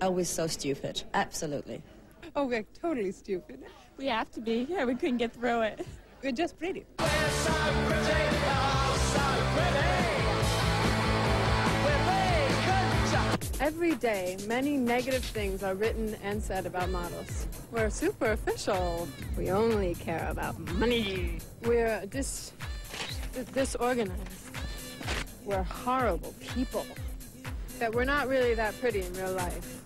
Oh, we're so stupid. Absolutely. Oh, we're totally stupid. We have to be. Yeah, we couldn't get through it. We're just pretty. We're so pretty, oh, so pretty. We're big, good. Every day, many negative things are written and said about models. We're superficial. We only care about money. We're disorganized. We're horrible people. That we're not really that pretty in real life.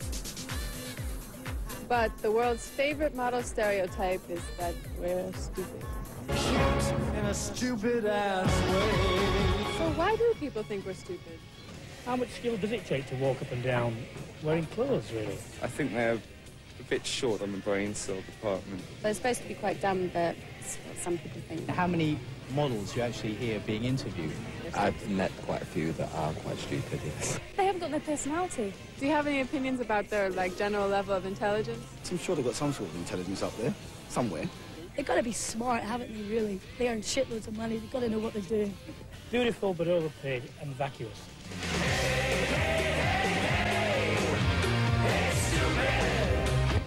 But the world's favorite model stereotype is that we're stupid. Cute in a stupid ass way. So why do people think we're stupid? How much skill does it take to walk up and down wearing clothes, really? I think they're a bit short on the brain cell department. They're supposed to be quite dumb, but that's what some people think. How many models you actually hear being interviewed? I've met quite a few that are quite stupid, yes. They haven't got no personality. Do you have any opinions about their, general level of intelligence? I'm sure they've got some sort of intelligence up there, somewhere. They've got to be smart, haven't they, really? They earn shitloads of money. They've got to know what they're doing. Beautiful but overpaid and vacuous.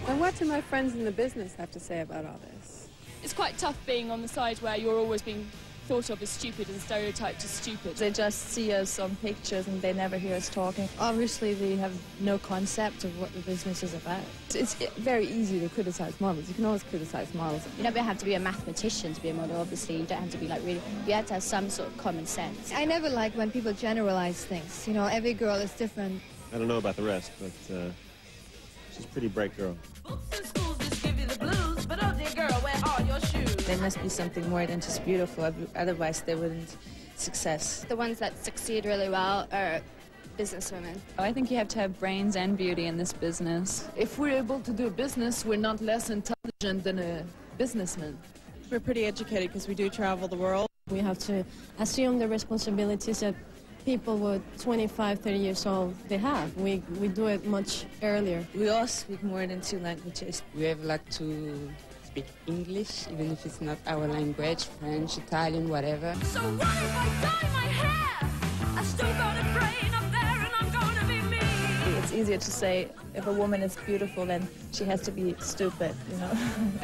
And what do my friends in the business have to say about all this? It's quite tough being on the side where you're always being thought of as stupid and stereotyped as stupid. They just see us on pictures and they never hear us talking. Obviously, they have no concept of what the business is about. It's very easy to criticize models. You can always criticize models. You don't have to be a mathematician to be a model, obviously. You don't have to be really... You have to have some sort of common sense. I never like when people generalize things. You know, every girl is different. I don't know about the rest, but she's a pretty bright girl. Books in schools just give you the blues, but oh dear girl, wear all your shoes. There must be something more than just beautiful, otherwise they wouldn't success. The ones that succeed really well are businesswomen. I think you have to have brains and beauty in this business. If we're able to do business, we're not less intelligent than a businessman. We're pretty educated because we do travel the world. We have to assume the responsibilities that people with 25, 30 years old, they have. We do it much earlier. We all speak more than 2 languages. We have like to speak English, even if it's not our language, French, Italian, whatever. So what if I dye my hair? I still got a brain up there and I'm gonna be me. It's easier to say if a woman is beautiful, then she has to be stupid, you know.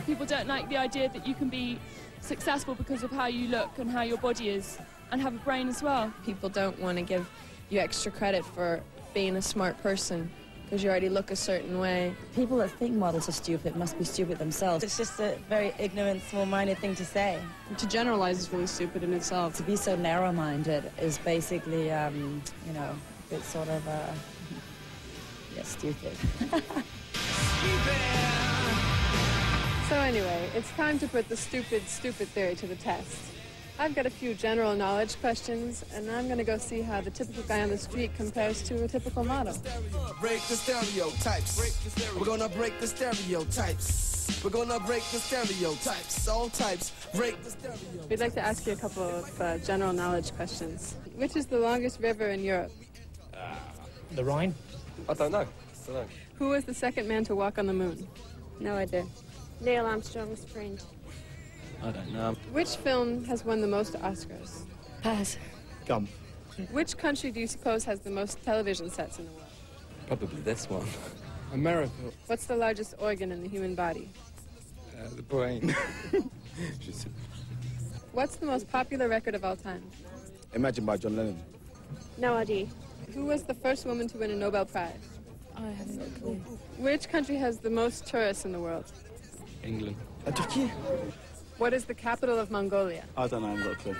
People don't like the idea that you can be successful because of how you look and how your body is, and have a brain as well. People don't want to give you extra credit for being a smart person because you already look a certain way. People that think models are stupid must be stupid themselves. It's just a very ignorant, small-minded thing to say. To generalize is really stupid in itself. To be so narrow-minded is basically, you know, it's sort of, yeah, stupid. So anyway, it's time to put the stupid theory to the test. I've got a few general knowledge questions, and I'm going to go see how the typical guy on the street compares to a typical model. Break the stereotypes. We're gonna break the stereotypes. We're gonna break the stereotypes. All types. Break the stereotypes. We'd like to ask you a couple of general knowledge questions. Which is the longest river in Europe? The Rhine? I don't know. Who was the second man to walk on the moon? No idea. Neil Armstrong's friend. I don't know. Which film has won the most Oscars? Pass. Gump. Which country do you suppose has the most television sets in the world? Probably this one. America. What's the largest organ in the human body? The brain. What's the most popular record of all time? Imagine by John Lennon. No idea. Who was the first woman to win a Nobel Prize? I have no clue. Which country has the most tourists in the world? England. Turkey. What is the capital of Mongolia? I don't know, I haven't got a clue.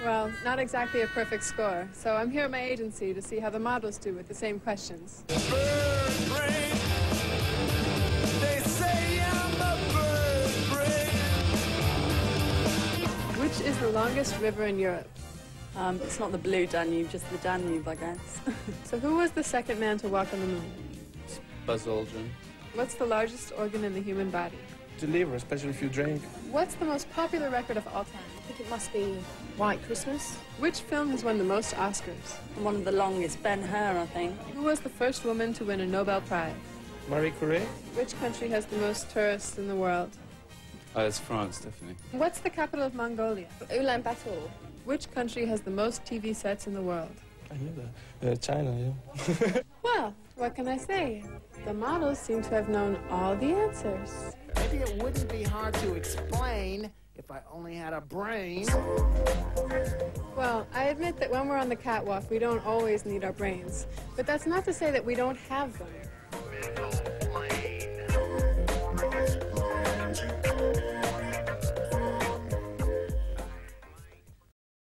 Well, not exactly a perfect score. So I'm here at my agency to see how the models do with the same questions. They say I'm a bird brain. Which is the longest river in Europe? It's not the Blue Danube, just the Danube, I guess. So who was the second man to walk on the moon? Buzz Aldrin. What's the largest organ in the human body? The liver, especially if you drink. What's the most popular record of all time? I think it must be White Christmas. Which film has won the most Oscars? And one of the longest, Ben-Hur, I think. Who was the first woman to win a Nobel Prize? Marie Curie? Which country has the most tourists in the world? It's France, definitely. What's the capital of Mongolia? Ulaanbaatar. Which country has the most TV sets in the world? I hear that. China, yeah. Well, what can I say? The models seem to have known all the answers. Maybe it wouldn't be hard to explain if I only had a brain. Well, I admit that when we're on the catwalk, we don't always need our brains. But that's not to say that we don't have them.